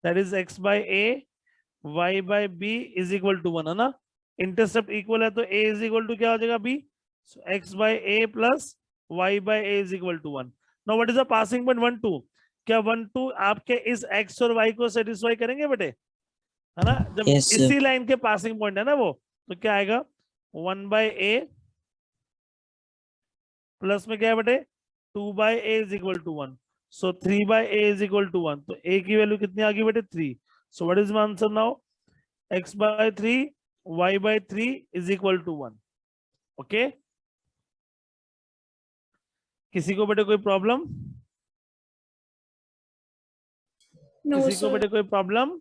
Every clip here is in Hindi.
That is x by a y by b is equal to 1 है ना। इंटरसेप्ट इक्वल है तो a इज इक्वल टू क्या हो जाएगा b, so x by a plus y by a is equal to 1। Now what is the passing point 1 2, क्या 1 2 आपके इस x और y को सेटिस्फाई करेंगे बेटे, है ना। जब Yes, sir. इसी लाइन के पासिंग पॉइंट है ना वो, तो क्या आएगा 1 बाय a प्लस में क्या है बेटे 2 by a is equal to 1, so 3 by a is equal to 1, तो a की वैल्यू कितनी आ गई बेटे 3। So what is my answer now, x by 3 y by 3 is equal to 1। Okay, किसी को बेटे कोई प्रॉब्लम, No, किसी को sir. बेटे कोई problem,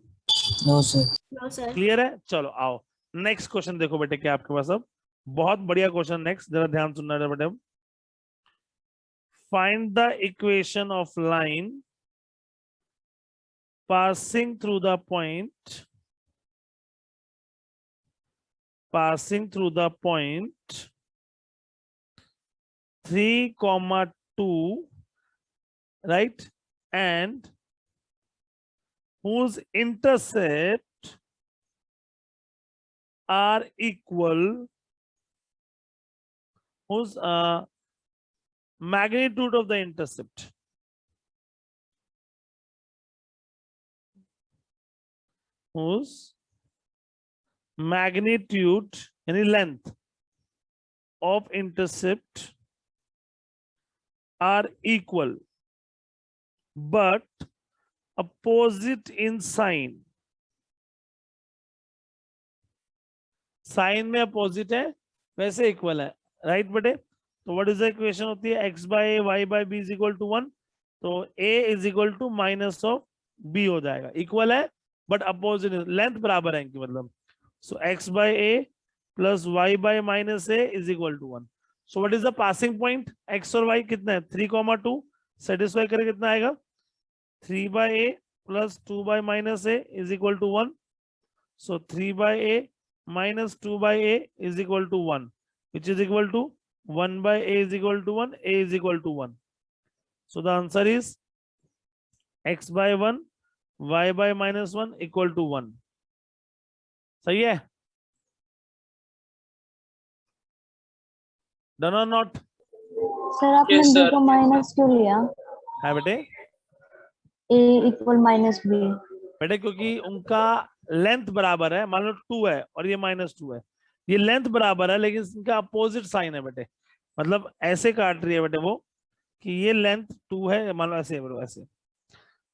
No, sir. No, sir. Clear है। चलो आओ नेक्स्ट क्वेश्चन देखो बेटे क्या आपके पास अब, बहुत बढ़िया क्वेश्चन नेक्स्ट, जरा ध्यान सुनना है बेटे। Find the equation of line passing through the point, passing through the point 3 comma 2, right, and whose intercept are equal, whose magnitude of the intercept, whose magnitude any length of intercept are equal but opposite in sign, sign में अपोजिट है वैसे इक्वल है, राइट बेटे। तो व्हाट इज द इक्वेशन होती है x by a y by b is equal to 1, तो a is equal to minus of b हो जाएगा, इक्वल है बट अपोजिट, लेंथ बराबर है इनकी, मतलब so x by a plus y by minus a is equal to 1। So what is the passing point, x और y कितना है 3,2, सेटिस्फाई करे कितना आएगा 3 by a plus 2 by minus a is equal to 1, so 3 by a minus 2 by a is equal to 1, which is equal to 1 by a is equal to 1, a is equal to 1. So the answer is x by 1 y by minus 1 equal to 1. सही है, डन और नॉट। सर आपने Yes, b sir. को माइनस क्यों लिया, है बेटे, a इक्वल माइनस b। बेटे क्योंकि उनका लेंथ बराबर है, मान लो 2 है और ये -2 है, ये लेंथ बराबर है लेकिन इनका अपोजिट साइन है बेटे, मतलब ऐसे काट रही है बेटे वो कि ये लेंथ 2 है, मान लो ऐसे है बेटे, ऐसे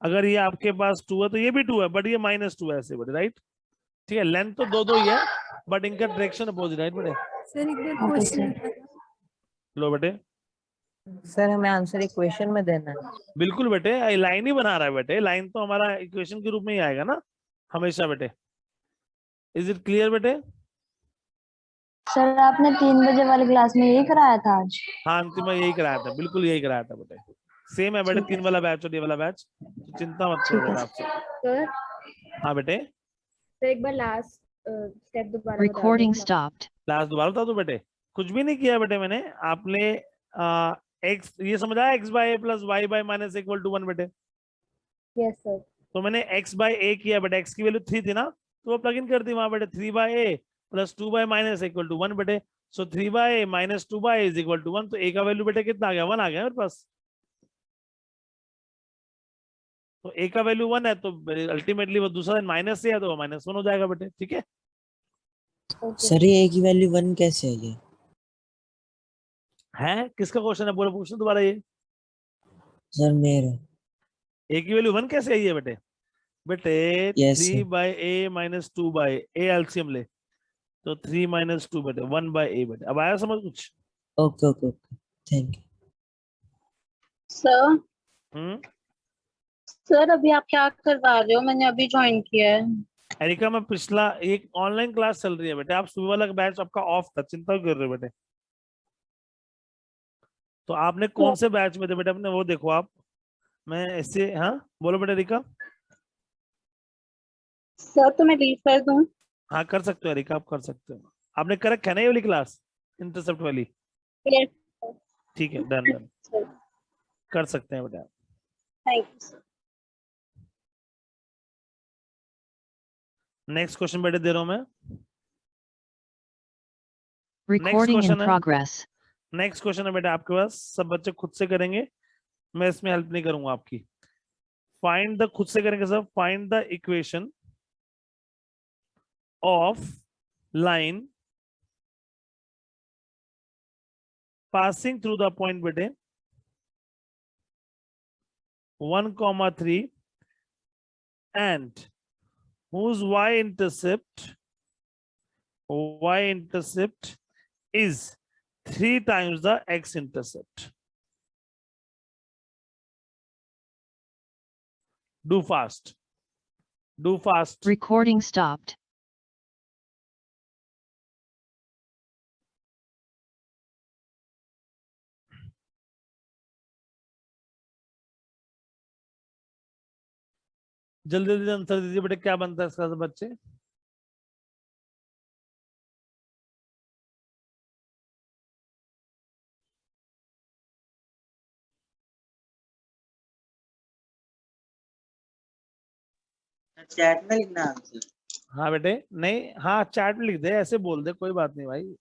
अगर ये आपके पास 2 है तो ये भी 2 है बट ये -2 है ऐसे बेटे, राइट। ठीक है, लेंथ तो दो ही है बट इनका डायरेक्शन अपोजिट, राइट बेटे। सर एक बार क्वेश्चन लो बेटे, सर हमें आंसर इक्वेशन में देना है। बिल्कुल बेटे, लाइन ही बना रहा है बेटे, लाइन तो हमारा इक्वेशन के रूप में ही आएगा ना हमेशा बेटे। इज इट क्लियर बेटे। सर आपने 3 बजे वाली क्लास में यही कराया था आज। हाँ अंतिम में यही कराया था, बिल्कुल यही कराया था बेटे, सेम है बेटे, 3 वाला बैच और ये वाला बैच, तो चिंता मत करो बेटा आपसे। सर हाँ बेटे, तो एक बार लास्ट स्टेप दोबारा बता Recording दो। stopped. क्लास दोबारा बता दो बेटे, कुछ भी नहीं किया बेटे मैंने, आपने एक्स ये समझा X by A plus Y by minus equal to 1 बेटे, यस सर। तो मैंने x बाय a किया बेटे, x की वैल्यू 3 थी ना, तो वो प्लग इन कर दी वहां बेटे, 3 by a plus 2 by minus equal to 1 बेटे, so 3 by a minus 2 by is equal to 1, तो a का वैल्यू बेटे कितना आ गया 1 आ गया मेरे पास, तो a का वैल्यू 1 है तो अल्टीमेटली वो दूसरा माइनस से है तो -1 हो जाएगा बेटे, ठीक है। सर ये a की वैल्यू 1 कैसे है ये? है किसका क्वेश्चन है, बोलो पूछो दोबारा, ये सर मेरा। a की वैल्यू 1 कैसे आई है बेटे, बेटे Yes, 3 sir. By a minus 2 by a LCM ले, तो 3 माइनस 2 बेटे 1 बाय a बेटे, अब आया समझ कुछ। Okay okay okay, thank you. Sir sir अभी आप क्या करवा रहे हो, मैंने अभी ज्वाइन किया है। एरिका में पिछला एक ऑनलाइन क्लास चल रही है बेटे, आप सुबह वाला बैच आपका ऑफ था, चिंता क्यों कर रहे हो बेटे। तो आपने कौन से बैच में थे बेटे अपने, वो देखो आप, मैं ऐसे, हाँ बोलो बेटे एरिका। सर तो मैं लीव कर दूं? हाँ कर सकते हो एरिका, आप कर सकते हो, आपने कर रखा है ना ये वाली क्लास इंटरसेप्ट वाली, यस ठीक है डन डन, सर, कर सकते हैं बेटा। Thank you sir. Next question बेटे दे रहा हूं मैं। Recording in question है। progress. नेक्स्ट क्वेश्चन है बेटा आपके पास, सब बच्चे खुद से करेंगे, मैं इसमें हेल्प नहीं करूंगा आपकी। फाइंड द, खुद से करेंगे सब, find the equation of line passing through the point बेटे 1,3 and whose y-intercept is 3 times the x-intercept. Do fast. Do fast. Recording stopped. जल्दी जल्दी आंसर दीजिए बेटे, क्या बनता है इसका सब बच्चे। चैट में लिखना आंसर। हाँ बेटे, नहीं, हाँ चैट में लिख दे, ऐसे बोल दे, कोई बात नहीं भाई।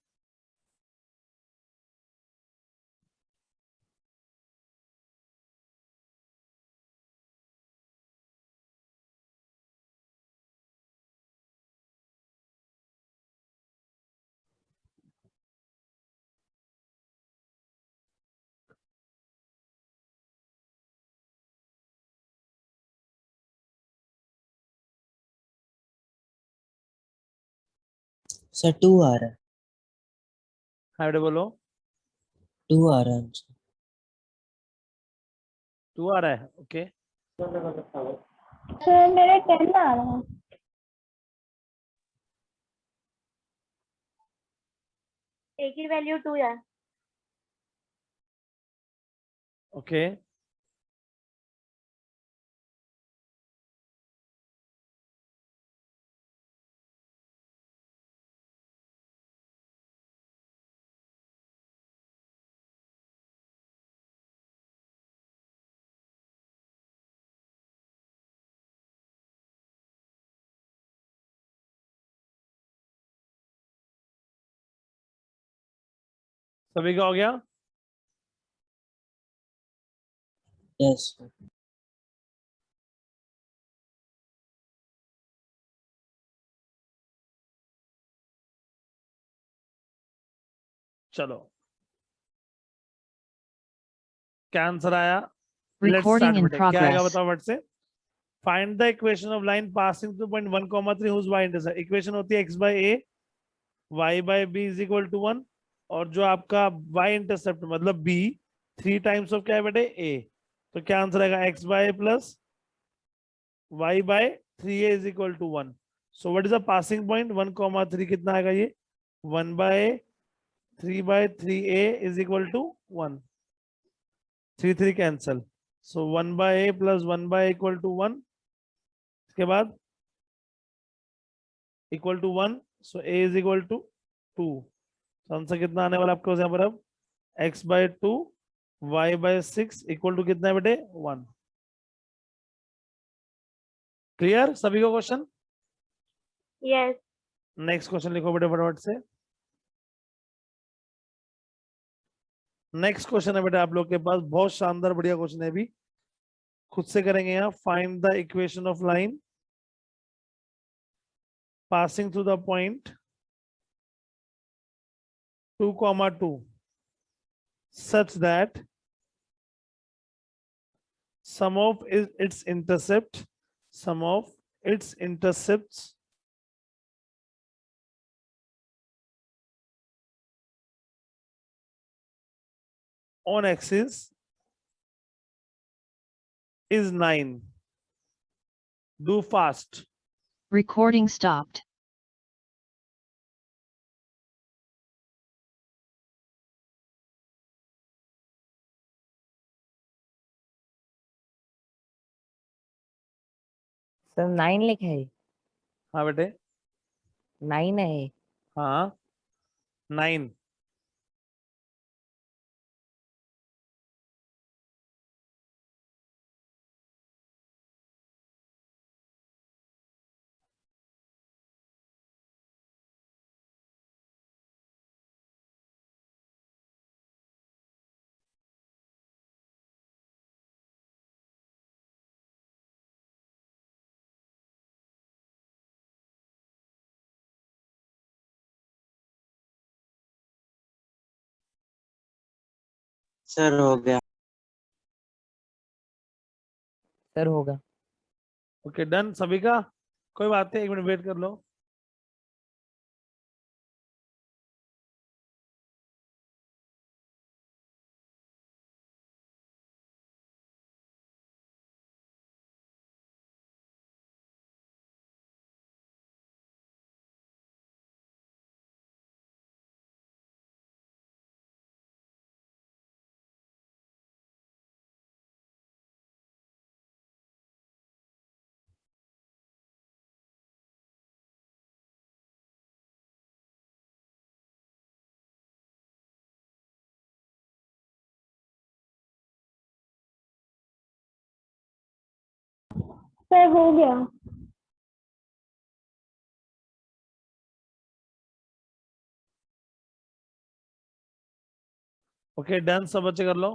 सर 2 आ रहा है। हाँ बेटे बोलो। 2 आ रहा है आंसर। 2 आ रहा है, ओके। सर मेरे 10 आ रहा है। A की वैल्यू 2 है। ओके, सभी का हो गया। Yes sir. चलो, क्या आंसर आया? लेट्स Recording स्टार्ट in बेटे, क्या आएगा progress. बताओ फट से। Find the equation of line passing through point 1,3 whose y intercept. Equation होती है x by a, y by b is equal to 1, और जो आपका y इंटरसेप्ट मतलब b 3 टाइम्स ऑफ क्या है बेटे a, तो क्या आंसर आएगा x by a plus y by 3a is equal to 1। So what is the passing point 1,3, कितना आएगा ये 1 bye 3 by 3a is equal to 1, 3 3 cancel, so 1 by a plus 1 by equal to 1, इसके बाद equal to 1, so a is equal to 2। Answer कितना आने वाला आपके पास यहाँ पर अब x by 2 y by 6 equal to कितना है बेटे 1। क्लियर सभी को क्वेश्चन? यस। नेक्स्ट क्वेश्चन लिखो बेटे फटाफट से। नेक्स्ट क्वेश्चन है बेटा आप लोग के पास, बहुत शानदार बढ़िया क्वेश्चन है, अभी खुद से करेंगे यहाँ। Find the equation of line passing through the point 2,2 such that sum of its intercepts on axis is 9. Do fast. Recording stopped. Sir 9 लिखा है। हाँ बेटे, 9 है। हाँ 9। सर हो गया। सर होगा। ओके डन सभी का, कोई बात नहीं, 1 मिनट वेट कर लो। सर हो गया। ओके डन, सब बच्चे कर लो।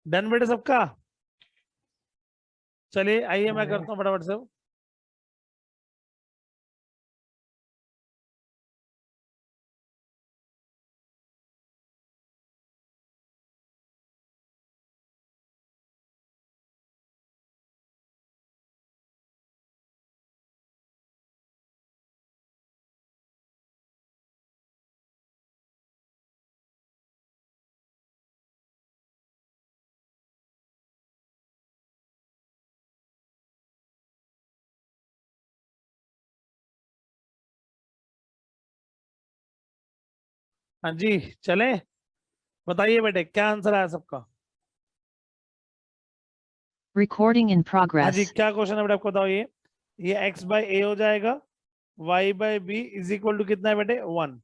डन बेटे सबका, चलिए आइए मैं करता हूँ फटाफट से। हाँ जी चले, बताइए बेटे क्या आंसर आया सबका। Recording in हाँ जी progress. क्या क्वेश्चन है बेटा, आपको बताओ। ये x बाई ए हो जाएगा, y by B is equal to कितना है बेटे 1।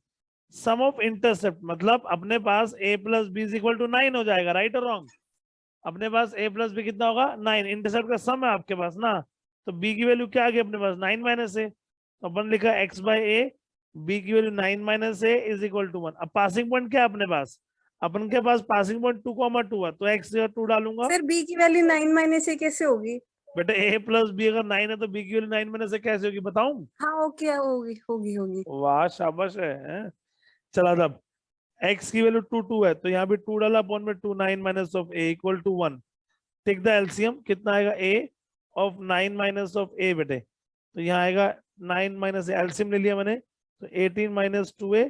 सम ऑफ इंटरसेप्ट मतलब अपने पास a plus B is equal to 9 हो जाएगा, राइट और रॉन्ग। अपने पास a प्लस बी कितना होगा 9, इंटरसेप्ट का सम है आपके पास ना, तो b की वैल्यू क्या आ गई अपने पास 9 माइनस ए, तो अपन लिखा x बाई ए, b की value 9 minus A is equal to 1। अब पासिंग पॉइंट क्या है अपने पास, अपन के पास पासिंग पॉइंट 2,2 है, तो x 2 डालूंगा। सर बी की वैल्यू 9 माइनस ए कैसे होगी? बेटा a प्लस बी अगर 9 है तो b की वैल्यू 9 माइनस ए कैसे होगी बताऊं। हाँ ओके होगी होगी होगी। वाह शाबाश है। चला तब x की वैल्यू 2 है, तो यहाँ भी 2 डाला, अपॉन में 2 9 minus of a equal to 1। Take the LCM, कितना आएगा a of 9 minus of a बेटे, तो यहाँ आएगा 9 माइनस एलसीएम ले लिया मैंने, तो 18 minus 2a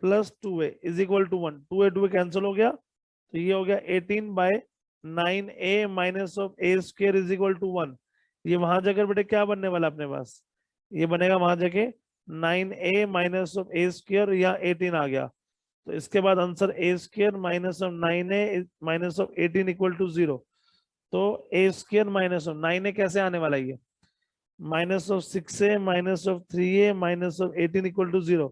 plus 2a is equal to 1। 2a cancel हो गया, तो ये हो गया 18 by 9a minus of a square is equal to 1। ये वहां जाकर बेटे क्या बनने वाला अपने पास, ये बनेगा वहां जाके 9a minus of a square, यहाँ 18 आ गया, तो इसके बाद answer a square minus of 9a minus of 18 equal to 0। तो a square minus of 9a कैसे आने वाला है, ये minus of 6a minus of 3a minus of 18 equal to 0।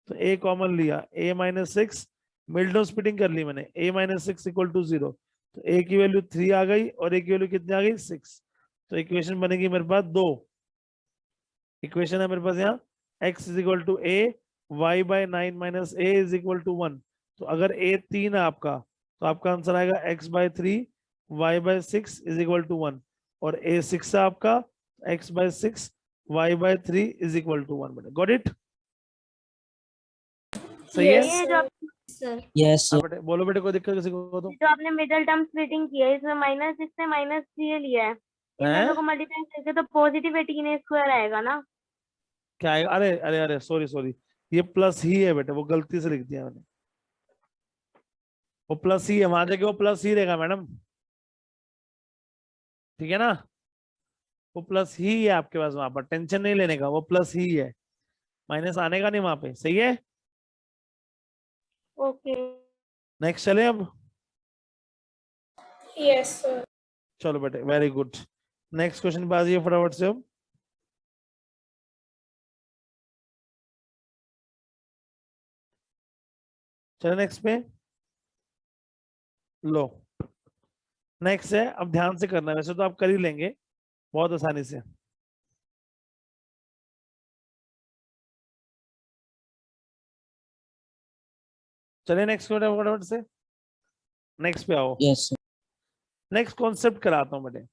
तो a कॉमन लिया, a माइनस 6, मिडल स्प्लिटिंग कर ली मैंने, a माइनस 6 इक्वल टू 0, तो a की वैल्यू 3 आ गई और a की वैल्यू कितनी आ गई 6। तो इक्वेशन बनेगी मेरे पास 2। इक्वेशन है मेरे पास यहाँ x is equal to a, y by 9 minus a is equal to 1। तो अगर a 3 है आपका, तो आपका आंसर आएगा x by 3, y by 6 is equal to 1 और a 6 है आपका, x by 6 y by 3 is equal to 1 बेटा, गॉट इट? सही है? ये जो सर यस हाँ बेटे बोलो बेटे, कोई दिक्कत किसी को तो? जो आपने मिडिल टर्म स्प्लिटिंग की है इसमें -6 से -3 लिया है, इन हैं? दोनों को मल्टीप्लाई करके तो पॉजिटिव 18 स्क्वायर आएगा ना। क्या आएगा? अरे अरे अरे सॉरी सॉरी, ये प्लस ही है बेटे, वो गलती से लिख दिया मैंने, वो प्लस ही है, वहां जाके वो प्लस ही रहेगा मैडम, ठीक है ना? वो प्लस ही है आपके पास, वहां पर टेंशन नहीं लेने का, वो प्लस ही है, माइनस आने का नहीं वहां पे, सही है? ओके नेक्स्ट चले अब? Yes sir. चलो बेटे वेरी गुड, नेक्स्ट क्वेश्चन पे आ जाइए फटाफट से अब। चलो नेक्स्ट पे, लो नेक्स्ट है, अब ध्यान से करना है, वैसे तो आप कर ही लेंगे बहुत आसानी से। चलिए नेक्स्ट फटाफट से, नेक्स्ट पे आओ। यस नेक्स्ट कॉन्सेप्ट कराता हूँ बेटे,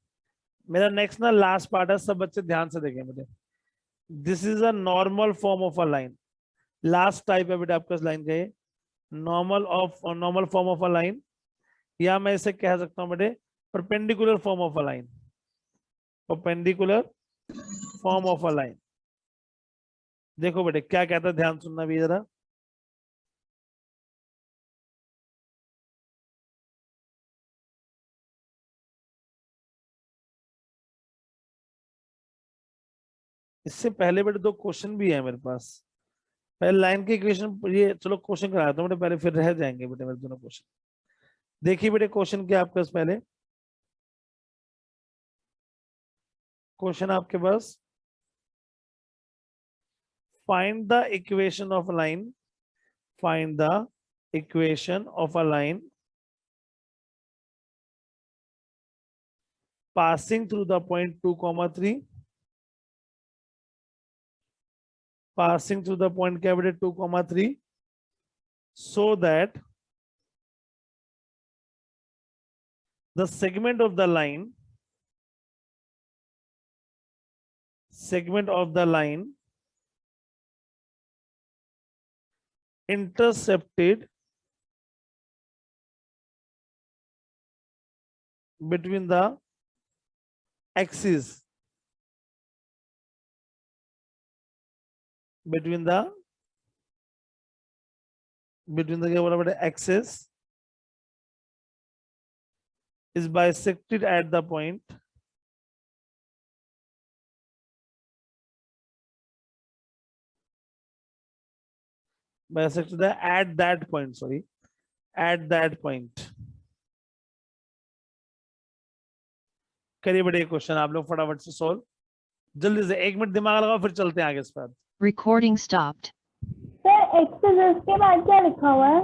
मेरा नेक्स्ट ना लास्ट पार्ट है, सब बच्चे ध्यान से देखें बेटे। This is a normal form of a line, last type है बेटे आपका लाइन का ये, normal form of a line, या मैं इसे कह सकता हूँ बेटे perpendicular form of a line, perpendicular form of a line. देखो बेटे क्या कहता है, ध्यान सुनना भी जरा। इससे पहले बेटे दो क्वेश्चन भी है मेरे पास, पहले लाइन के इक्वेशन, ये चलो क्वेश्चन कराता हूँ बेटे पहले, फिर रह जाएंगे बेटे मेरे दोनों क्वेश्चन। देखिए बेटे क्वेश्चन क्या आपके पास, पहले क्वेश्चन आपके पास, find the equation of line, find the equation of a line passing through the point 2, 3, passing through the point cavity 2, 3, so that the segment of the line intercepted between the axis, between the क्या बोला बेटा, axis is bisected at the point bisected at that point, sorry, at that point। करिए बेटे क्वेश्चन आप लोग फटाफट से सॉल्व, जल्दी से, 1 मिनट दिमाग लगाओ फिर चलते हैं आगे इस पर। Recording stopped. सर एक्सेस के बाद क्या लिखा हुआ है?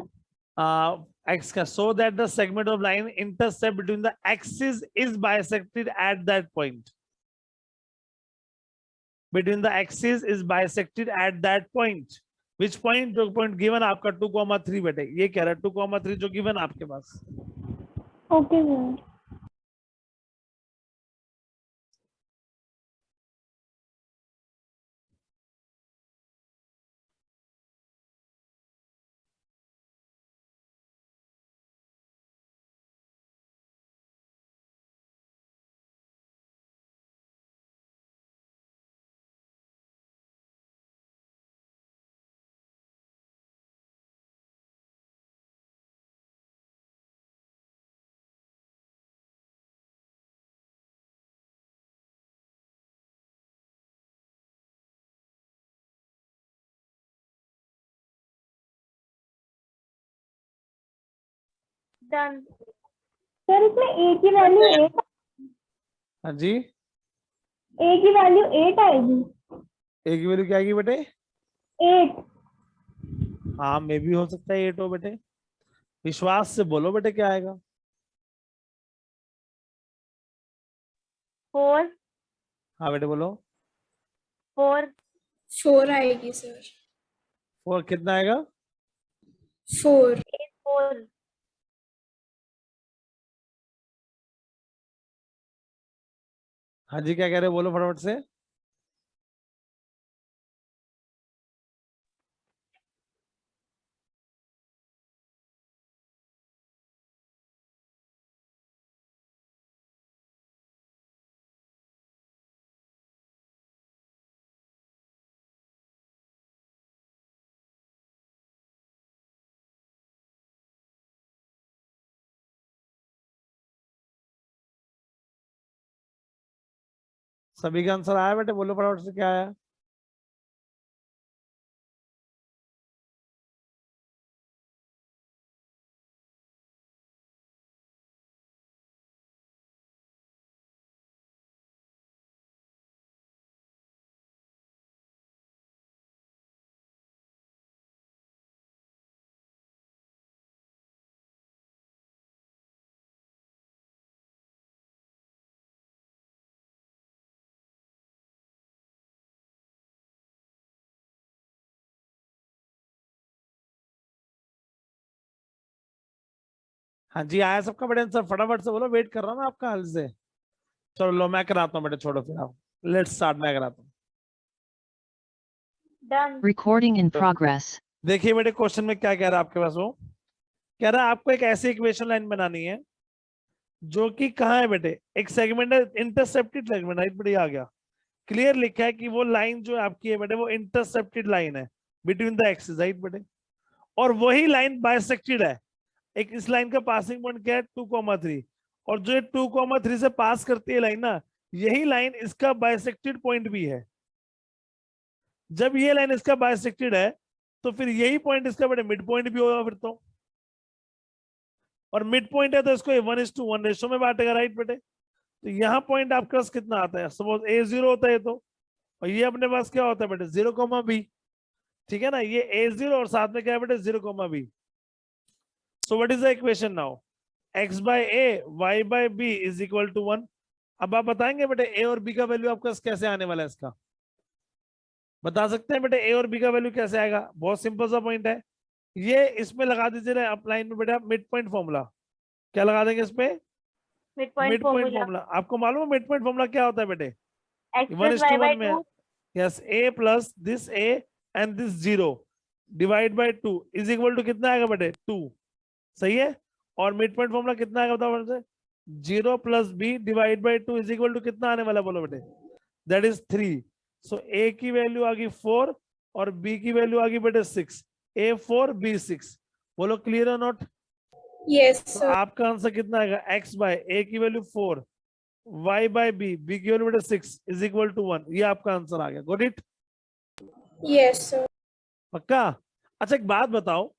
X का, so that the segment of line intercept between the axis is bisected at that point, between the axis is bisected at that point, which point? जो point given आपका 2, 3 बेटे, ये कह रहा है 2, 3 जो given आपके पास। Okay sir. डन। सर इसमें ए की वैल्यू 8, हाँ जी, ए की वैल्यू 8 आएगी। एक की वैल्यू क्या आएगी बेटे? 8। हाँ मे भी हो सकता है 8 हो बेटे, विश्वास से बोलो बेटे क्या आएगा? 4 हाँ बेटे बोलो। 4 आएगी सर। 4 कितना आएगा? 4 हाँ जी, क्या कह रहे हो, बोलो फटाफट से। सभी का आंसर आया बेटे, बोलो फटाफट से क्या आया। हाँ जी, आया सबका बेटे आंसर, फटाफट से बोलो, वेट कर रहा हूँ मैं आपका हाल से। चलो लो मैं कराता हूँ बेटे, छोड़ो फिर आप, लेट्स स्टार्ट, मैं कराता हूँ। डन। Recording in progress. देखिए बेटे क्वेश्चन में क्या कह रहा है आपके पास, वो कह रहा है आपको एक ऐसी इक्वेशन लाइन बनानी है जो कि कहाँ है बेटे, एक सेगमेंट है, इंटरसेप्टेड सेगमेंट, राइट बेटे, ये आ गया। क्लियर लिखा है कि वो लाइन जो आपकी है बेटे वो इंटरसेप्टेड लाइन है बिटवीन द एक्सिस, राइट बेटे। और वही लाइन बाइसेक्टेड है, एक इस लाइन का पासिंग पॉइंट क्या है 2,3, और जो 2,3 से पास करती है लाइन ना, यही लाइन इसका बाइसेक्टेड पॉइंट भी है। जब ये लाइन इसका बाइसेक्टेड है तो फिर यही पॉइंट इसका बेटे मिड पॉइंट भी होगा फिर तो, और मिड पॉइंट है तो इसको 1:1 रेशो में बांटेगा, राइट बेटे। तो यहाँ पॉइंट आपके पास कितना आता है, सपोज A0 होता है तो, और ये अपने पास क्या होता है बेटे 0,B, ठीक है ना, ये A0 और साथ में क्या है बेटे 0,B। So what is the equation now, x by a y by b is equal to 1। अब आप बताएंगे बेटे a और b का वैल्यू आपका कैसे आने वाला है, इसका बता सकते हैं बेटे a और b का वैल्यू कैसे आएगा, बहुत सिंपल सा पॉइंट है। ये इसमें लगा दीजिए अपलाइन में बेटा मिड पॉइंट फॉर्मूला, क्या लगा देंगे इसमें, mid point mid point formula. Formula. आपको मालूम है मिड पॉइंट फॉर्मूला क्या होता है बेटे, x plus y by 1:1 में, 2 yes, a plus this a and this 0 divide by 2 is equal to कितना आएगा बेटे 2, सही है। और मिड पॉइंट फॉर्मूला कितना आएगा बताओ मुझे, 0 plus B divide by 2 is equal to कितना आने वाला बोलो बेटे, दैट इज 3। सो ए की वैल्यू आ गई 4 और बी की वैल्यू आ गई बेटे 6, A4 B6, बोलो क्लियर और नॉट। यस तो सर। आपका आंसर कितना आएगा, x बाय a की value 4, y by b, b की वैल्यू बेटे 6 इज इक्वल टू 1, ये आपका आंसर आ गया, गॉट इट, यस सर। पक्का। अच्छा एक बात बताओ,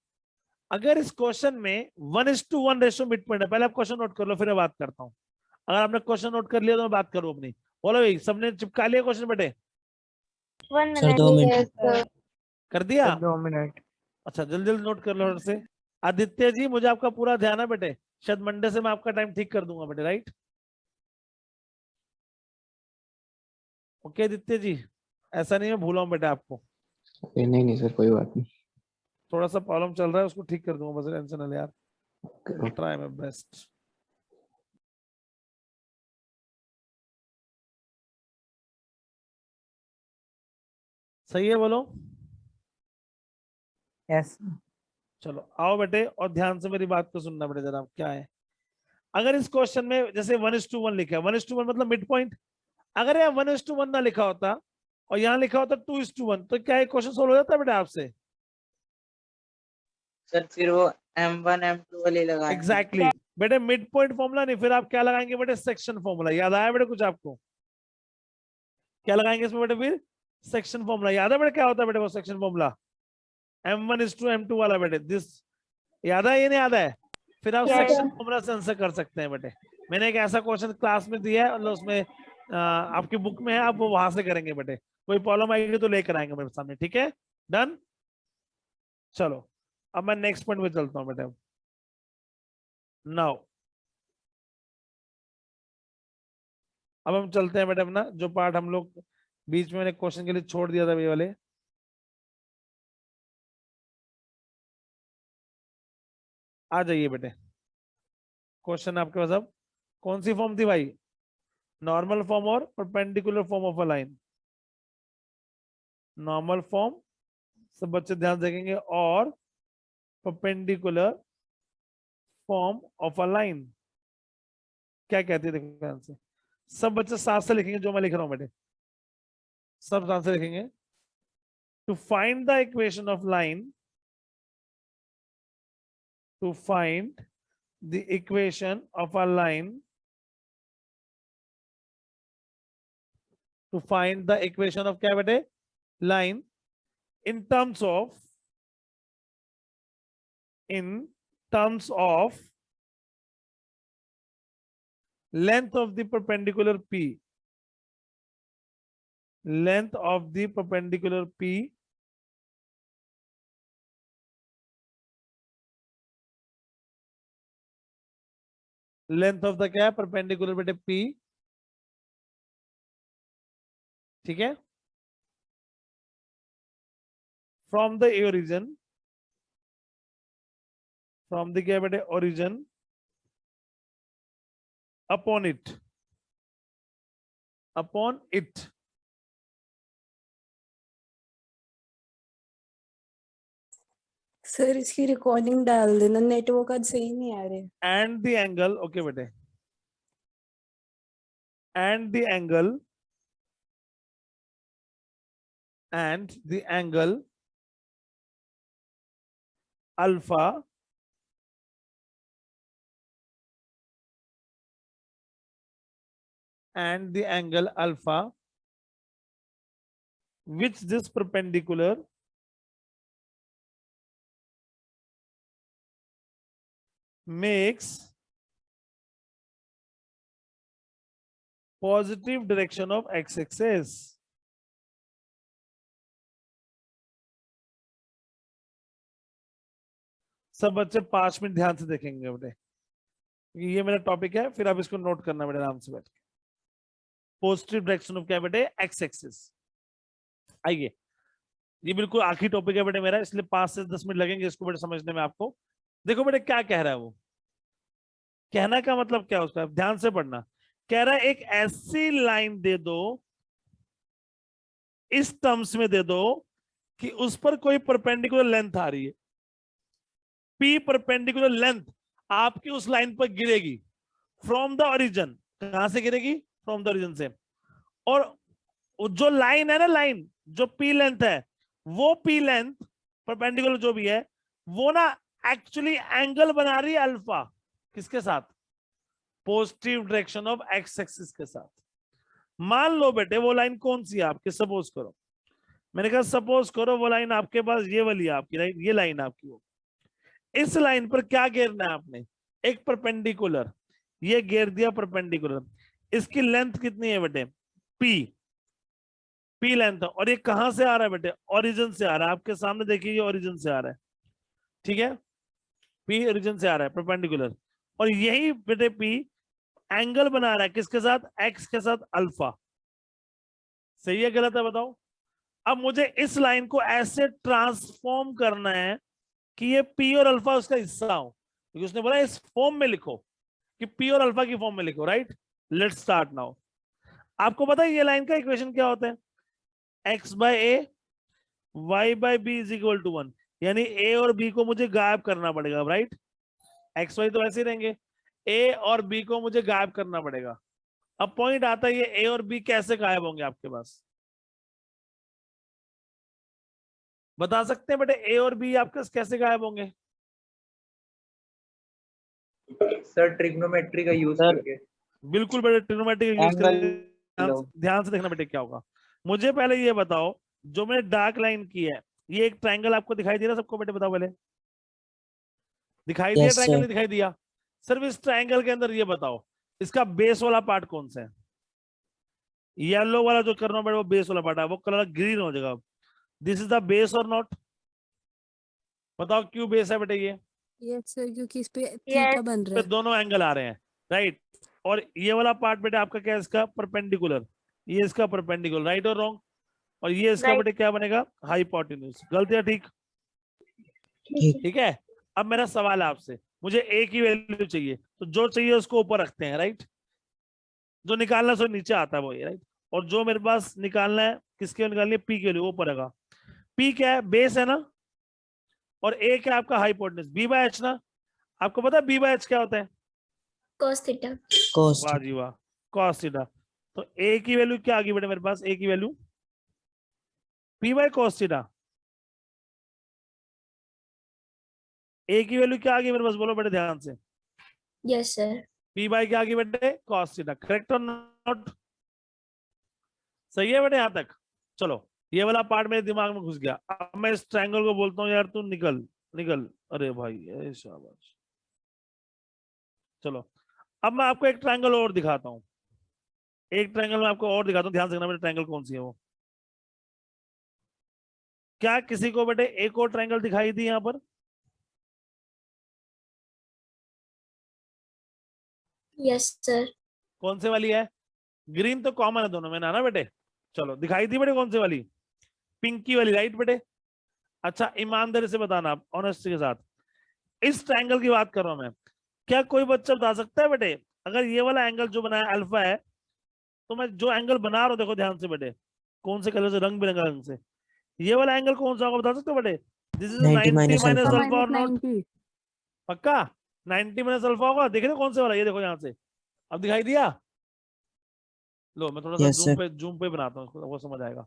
अगर इस क्वेश्चन में 1:1 रेशो मिड पॉइंट है, पहले आप क्वेश्चन नोट कर लो फिर मैं बात करता हूँ। अगर आपने क्वेश्चन नोट कर लिया तो मैं बात करूँ अपनी, बोलो भाई सबने चिपका लिया क्वेश्चन बेटे, 1 sir minute 2 minute. Yes sir. कर दिया। 2 मिनट। अच्छा जल्दी जल्दी नोट कर लो और से। आदित्य जी मुझे आपका पूरा ध्यान है बेटे, शायद मंडे से मैं आपका टाइम ठीक कर दूंगा बेटे, राइट। ओके आदित्य जी, ऐसा नहीं मैं भूला हूँ बेटे आपको, नहीं नहीं सर, कोई बात नहीं। थोड़ा सा प्रॉब्लम चल रहा है उसको ठीक कर दूंगा, बस टेंशन ना ले यार, ट्राई माय बेस्ट। सही है बोलो, यस। चलो आओ बेटे और ध्यान से मेरी बात को सुनना बेटे जरा, क्या है। अगर इस क्वेश्चन में जैसे 1:1 लिखा है, 1:1 मतलब मिड पॉइंट, अगर यहाँ 1:1 ना लिखा होता और यहाँ लिखा होता 2:1, तो क्या ये क्वेश्चन सोल्व हो जाता बेटा आपसे, सर फिर वो M1 M2 वाले लगाएंगे। एग्जैक्टली बेटे, मिड पॉइंट फॉर्मूला नहीं, फिर आप क्या लगाएंगे बेटे, सेक्शन फॉर्मूला, याद आया बेटे कुछ आपको, क्या लगाएंगे इसमें बेटे फिर, सेक्शन फॉर्मूला, याद है बेटे क्या होता है बेटे वो सेक्शन फॉर्मूला, M1:M2 वाला बेटे, दिस याद है, ये नहीं याद है, फिर आप Yes. सेक्शन फॉर्मूला से आंसर कर सकते हैं बेटे। मैंने एक ऐसा क्वेश्चन क्लास में दिया है, मतलब उसमें आपकी बुक में है, आप वो वहां से करेंगे बेटे, कोई प्रॉब्लम आएगी तो लेकर आएंगे मेरे सामने, ठीक है, डन। चलो अब मैं नेक्स्ट पॉइंट पे चलता हूँ बेटे, नाउ अब हम चलते हैं बेटे अपना जो पार्ट हम लोग बीच में मैंने क्वेश्चन के लिए छोड़ दिया था ये वाले, आ जाइए बेटे। क्वेश्चन आपके पास अब कौन सी फॉर्म थी भाई, नॉर्मल फॉर्म और perpendicular form of a line, normal form सब बच्चे ध्यान देखेंगे और perpendicular form of a line क्या कहती है, देखो ध्यान से। सब बच्चे साथ से लिखेंगे जो मैं लिख रहा हूं बेटे, सब साथ से लिखेंगे। To find the equation of line, to find the equation of a line, to find the equation of क्या बेटे, line, in terms of length of the perpendicular P, length of the perpendicular P length of the क्या है, perpendicular बेटे P, ठीक है, from the origin, from the क्या बेटे origin upon it, upon it, sir इसकी रिकॉर्डिंग डाल देना, नेटवर्क आज सही नहीं आ रहे। and the angle, okay बेटे, and the angle, and the angle alpha and the angle alpha which this perpendicular makes positive direction of x-axis. सब बच्चे 5 मिनट ध्यान से देखेंगे बेटे, ये मेरा टॉपिक है, फिर आप इसको नोट करना बेटे आराम से बैठ के। पॉजिटिव डायरेक्शन ऑफ क्या बेटे, एक्स एक्सिस। आइए, ये बिल्कुल आखिरी टॉपिक है बेटे मेरा, इसलिए 5 से 10 मिनट लगेंगे इसको बेटे समझने में आपको। देखो बेटे क्या कह रहा है वो, कहना का मतलब क्या है उसका, ध्यान से पढ़ना। कह रहा है एक ऐसी लाइन दे दो, इस टर्म्स में दे दो कि उस पर कोई परपेंडिकुलर लेंथ आ रही है, P परपेंडिकुलर लेंथ आपकी उस लाइन पर गिरेगी फ्रॉम द ओरिजिन। कहां से गिरेगी, फ्रॉम द ओरिजिन से। और जो लाइन है ना, लाइन जो P लेंथ है, वो P लेंथ परपेंडिकुलर जो भी है वो ना एक्चुअली एंगल बना रही है अल्फा, किसके साथ, positive direction of x axis के साथ। मान लो बेटे वो लाइन कौन सी है आपके, सपोज करो, मैंने कहा सपोज करो वो लाइन आपके पास ये वाली है आपकी, राइट, ये लाइन आपकी। वो इस लाइन पर क्या घेरना है आपने, एक परपेंडिकुलर, ये घेर दिया परपेंडिकुलर। इसकी लेंथ कितनी है बेटे, P लेंथ है, और ये कहां से आ रहा है बेटे, ओरिजिन से आ रहा है। आपके सामने देखिए ये ओरिजिन से आ रहा है, ठीक है, P ओरिजिन से आ रहा है परपेंडिकुलर, और यही बेटे P एंगल बना रहा है किसके साथ, x के साथ अल्फा। सही है गलत है बताओ। अब मुझे इस लाइन को ऐसे ट्रांसफॉर्म करना है कि ये P और अल्फा उसका हिस्सा हो, क्योंकि उसने बोला इस फॉर्म में लिखो कि P और अल्फा की फॉर्म में लिखो, राइट। Let's start now. आपको पता है ये लाइन का इक्वेशन क्या होता है, x by A y by B is equal to 1, यानी a और b को मुझे गायब करना पड़ेगा, राइट। x y तो ऐसे ही रहेंगे, a और b को मुझे गायब करना पड़ेगा। अब पॉइंट आता है ये a और b कैसे गायब होंगे आपके पास, बता सकते हैं बेटे, a और b आपके कैसे गायब होंगे। सर ट्रिग्नोमेट्री का यूज करके। बिल्कुल बेटे, ट्रिग्नोमेट्री का यूज करके। ध्यान से देखना बेटे क्या होगा। मुझे पहले ये बताओ, जो मैंने डार्क लाइन की है, ये एक ट्रायंगल आपको दिखाई दे रहा है सबको बेटे, बताओ पहले, दिखाई दिया ट्रायंगल, नहीं दिखाई दिया। सिर्फ इस ट्रायंगल के अंदर ये बताओ इसका बेस वाला पार्ट कौन सा है, येलो वाला जो करना बेटा वो बेस वाला पार्ट है, वो कलर ग्रीन हो जाएगा। दिस इज द बेस और नॉट, बताओ क्यों बेस है बेटे ये, यस सर, क्योंकि इस पे थीटा बन रहा पे है। दोनों एंगल आ रहे हैं, राइट। और ये वाला पार्ट बेटे आपका क्या है, इसका परपेंडिकुलर, ये इसका परपेंडिकुलर, राइट और रॉन्ग। और ये इसका बेटे क्या बनेगा, हाइपोटेन्यूज। गलत या ठीक, ठीक है। अब मेरा सवाल है आपसे, मुझे ए की वैल्यू चाहिए, तो जो चाहिए उसको ऊपर रखते हैं, राइट। जो निकालना है सो नीचे आता है वो, राइट। और जो मेरे पास निकालना है, किसके निकालनी है, पी के लिए, वो पड़ेगा। पी क्या है, बेस है ना, और ए क्या है आपका हाइपोटेनस, बी बाय एच ना। आपको पता है बी बाय एच क्या होता है? cos theta. कोस्ट वाह जी वाह, cos थीटा। तो ए की वैल्यू क्या आ गई बेटे मेरे पास, ए की value p by cos theta. A की वैल्यू क्या आ गई मेरे पास, बोलो बेटे ध्यान से। Yes sir. पी बाय क्या आ गई बेटे, cos थीटा। करेक्ट और नॉट? सही है बेटे यहाँ तक? चलो ये वाला पार्ट मेरे दिमाग में घुस गया। अब मैं इस ट्रायंगल को बोलता हूँ यार तू निकल निकल। अरे भाई ए शाबाश। चलो अब मैं आपको एक ट्रायंगल और दिखाता हूँ, एक ट्रायंगल में आपको और दिखाता हूँ, ध्यान से देखना बेटे ट्रायंगल कौन सी है वो। क्या किसी को बेटे एक और ट्रायंगल दिखाई दी यहाँ पर? Yes sir. कौन से वाली है? ग्रीन तो कॉमन है दोनों में ना बेटे। चलो दिखाई दी बेटे कौन सी वाली, पिंकी वाली, राइट बेटे। अच्छा ईमानदारी से बताना आप, ऑनेस्टी के साथ, इस ट्रायंगल की बात कर रहा हूं मैं। क्या कोई बच्चा बता सकता है बेटे, अगर ये वाला एंगल जो बनाया अल्फा है, तो मैं जो एंगल बना रहा हूं, देखो ध्यान से बेटे, कौन से कलर से, रंग बिरंगा रंग से, ये वाला एंगल कौन सा होगा बता सकते हो बेटे? This is 90 90 minus minus alpha. Alpha और नॉट? पक्का 90 माइनस अल्फा होगा। देख रहे हो कौन से वाला, ये देखो यहाँ से, अब दिखाई दिया? लो मैं थोड़ा सा Yes, sir. जूम पे बनाता हूँ, वो समझ आएगा।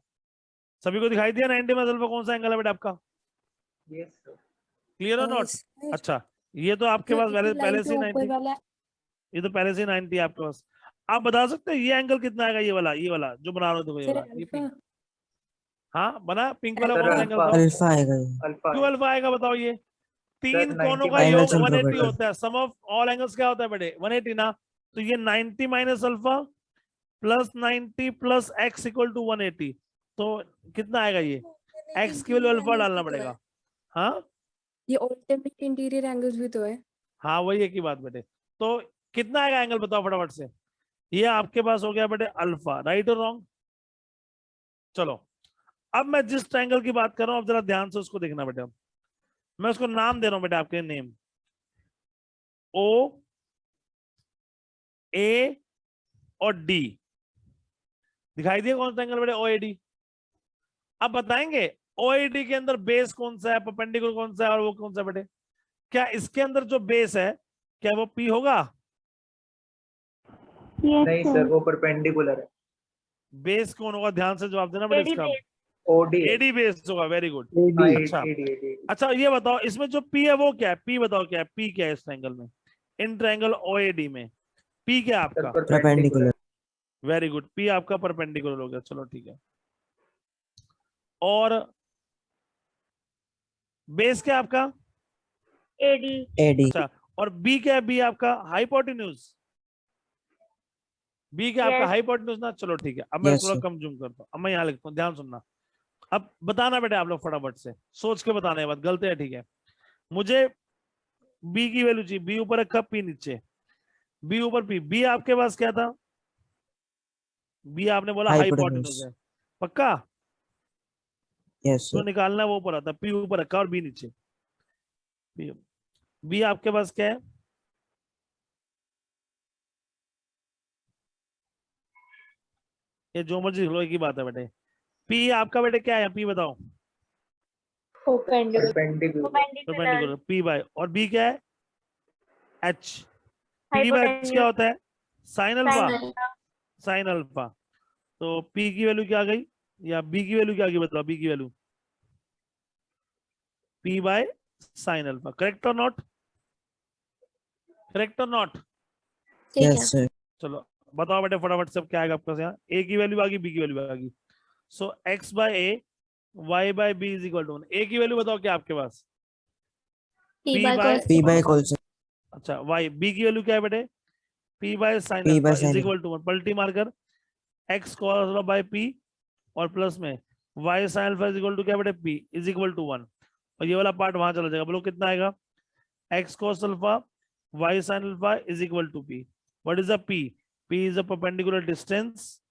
सभी को दिखाई दिया 90 माइनस अल्फा कौन सा एंगल है बेटा आपका? Yes sir. क्लियर और नॉट? सर, अच्छा ये तो आपके जो पास पहले इसी पहले लाइन से के 90, ऊपर वाला ये तो पहले से 90 है आपके पास। आप बता सकते हैं ये एंगल कितना आएगा, ये वाला जो बना रहे हो, देखो ये सर वाला, ये अल्फा। पिंक। हाँ बना, पिंक वाला Sir, कौन सा एंगल था? अल्फा आएगा ये. अल्फा क्यों अल्फा आएगा बताओ? ये तीन 90 कोनों का minus योग Angles ultra 180 better. होता है, सम ऑफ ऑल एंगल्स क्या होता है बेटे, 180 ना। तो ये 90 minus alpha plus 90 plus X equal to 180, तो कितना आएगा ये? एक्स की वैल्यू अल्फा डालना पड़ेगा। हाँ ये ऑल्टरनेट इंटीरियर एंगल्स भी तो है। हाँ वही एक ही बात बेटे। तो कितना आएगा एंगल बताओ फटाफट से। ये आपके पास हो गया बेटे अल्फा, राइट और रॉन्ग? चलो अब मैं जिस ट्रायंगल की बात कर रहा हूँ, अब जरा ध्यान से उसको देखना बेटे। मैं उसको नाम दे रहा हूं बेटे, आपके नेम, ओ ए और डी। दिखाई दिया कौन सा एंगल बेटे, ओ ए डी। अब बताएंगे ओएडी के अंदर बेस कौन सा है, परपेंडिकुलर कौन सा है, और वो कौन सा बेटे? क्या इसके अंदर जो बेस है क्या वो पी होगा? नहीं सर, वो परपेंडिकुलर है। बेस कौन होगा, ध्यान से जवाब देना बेटे एडी इसका। बेस। ओडी एडी बेस होगा, वेरी गुड। एडी अच्छा एडी अच्छा ये बताओ इसमें जो पी है वो क्या है, पी बताओ क्या है, पी क्या है इस ट्रायंगल में, इन ट्रायंगल ओएडी में पी क्या है आपका? Perpendicular. वेरी गुड, पी आपका परपेंडिकुलर हो गया, चलो ठीक है। और बेस क्या है आपका? एडी। AD. अच्छा और बी क्या है, बी आपका हाइपोटेन्यूज, बी क्या आपका Yes. हाइपोटेन्यूज ना। चलो ठीक है, अब मैं Yes, थोड़ा sir. कम जूम करता हूँ, अब मैं यहाँ लिखता हूँ, ध्यान सुनना। अब बताना बेटे आप लोग फटाफट से, सोच के बताने के बाद, गलती है ठीक है। मुझे बी की वैल्यू चाहिए, बी ऊपर रखा पी नीचे, बी ऊपर पी। बी आपके पास क्या था? बी आपने बोला हाइपोटेन्यूज Hypotenuse. है, पक्का? Yes, जो sir. निकालना है वो ऊपर आता, पी ऊपर रखा और बी नीचे। बी आपके पास क्या है? ये जो मर्जी लिख लो, एक ही बात है बेटे। पी आपका बेटे क्या है, पी बताओ। Perpendicular. Perpendicular perpendicular P by, और बी क्या है? एच। पी बाय एच क्या होता है? Sine alpha, sine alpha. तो पी की वैल्यू क्या आ गई, या बी की वैल्यू क्या आ गई बताओ, बी की value p by sine alpha. Correct और नॉट? करेक्ट और नॉट? ठीक है। Yes, sir. चलो बताओ बेटे फटाफट से, अब क्या आएगा आपके पास यहाँ? ए की वैल्यू आ गई, बी की वैल्यू आ गई। So x by a, y by B is equal to 1। A की वैल्यू बताओ क्या आपके पास? P P by by cos P by theta। cos. अच्छा वाई। बी की वैल्यू क्या है बेटे? P by sine P alpha by is sin equal to 1, पलटी मारकर X cos alpha by P, और प्लस में Y sine alpha is equal to क्या बेटे, पी इज इक्वल टू 1। और ये वाला पार्ट वहां चला जाएगा, बोलो कितना आएगा? X cos alpha Y sine alpha is equal to P. What is the P? P is a perpendicular distance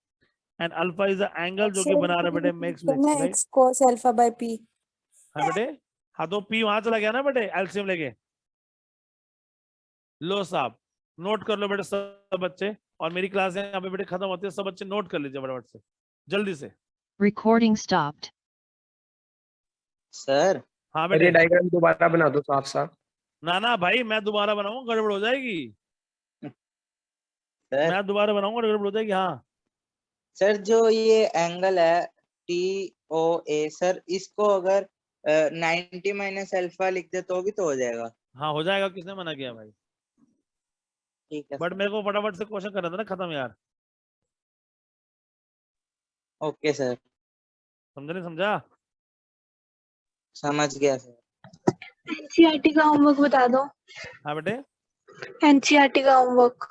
and alpha is the angle जो कि बना रहा है बेटे मैक्स करना मैक्स, है right? x cos alpha by p। हाँ बेटे, हाँ तो पी वहां चला गया ना बेटे एलसीएम लेके। लो साहब नोट कर लो बेटे सब बच्चे, और मेरी क्लास यहाँ पे बेटे खत्म होती है, सब बच्चे नोट कर लीजिए फटाफट से, जल्दी से। Recording stopped. सर हाँ सर ये बेटे। डायग्राम दोबारा बना दो साफ साफ। ना ना भाई, मैं दोबारा बनाऊंगा गड़बड़ हो जाएगी, सर मैं दोबारा बनाऊंगा गड़बड़ हो जाएगी। हाँ सर जो ये एंगल है TOA सर, इसको अगर 90 माइनस अल्फा लिख दे तो भी तो हो जाएगा। हाँ हो जाएगा, किसने मना किया भाई? ठीक है बट सर। मेरे को फटाफट से क्वेश्चन करना था ना खत्म यार, ओके सर, समझा नहीं समझा? समझ गया सर। एनसीईआरटी का होमवर्क बता दो। हाँ बेटे एनसीईआरटी का होमवर्क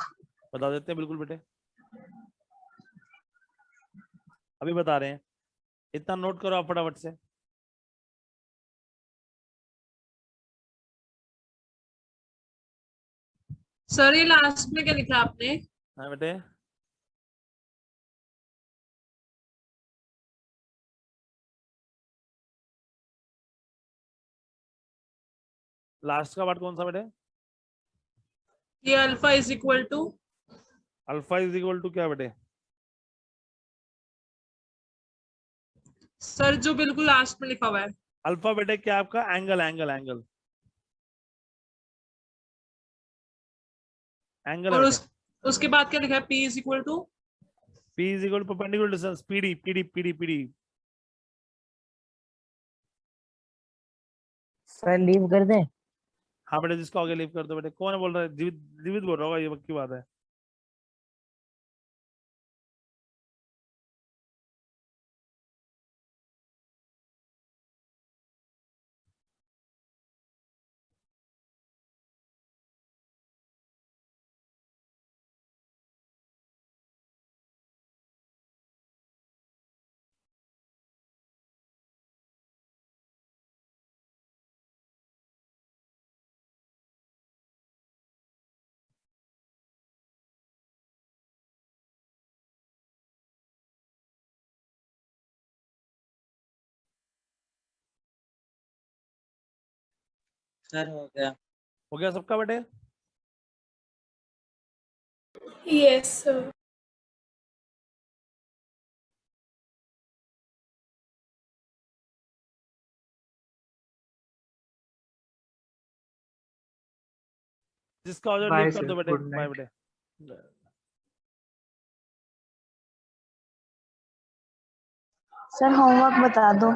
बता देते हैं, बिल्कुल बेटे अभी बता रहे हैं, इतना नोट करो आप फटाफट से। सर ये लास्ट में क्या लिखा आपने? हाँ बेटे लास्ट का पार्ट कौन सा बेटे? ये alpha is equal to, alpha is equal to क्या बेटे? सर जो बिल्कुल लास्ट में लिखा हुआ है। अल्फा बेटे क्या आपका? एंगल एंगल एंगल एंगल है और बेटे। उसके बाद क्या लिखा है? P is equal to, P is equal to perpendicular distance, PD PD PD PD. Sir leave कर दें? हाँ बेटे जिसको आगे लीव कर दो बेटे। कौन है बोल रहा है? जीवित जीवित बोल रहा होगा, ये पक्की बात है। सर हो गया। हो गया सबका बेटे? Yes sir. जिसका हो जाए बाय लीव कर सर, दो बेटे। Good bye night. बेटे। सर होमवर्क बता दो।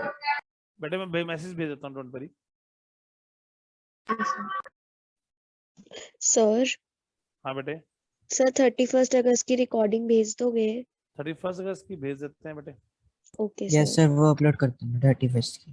बेटे मैं मैसेज भेज देता हूँ, डोंट वरी। सर हाँ बेटे सर 31 अगस्त की रिकॉर्डिंग भेज दोगे? 31 अगस्त की भेज देते हैं बेटे। Okay yes sir. सर, वो अपलोड कर दूंगा 31 की।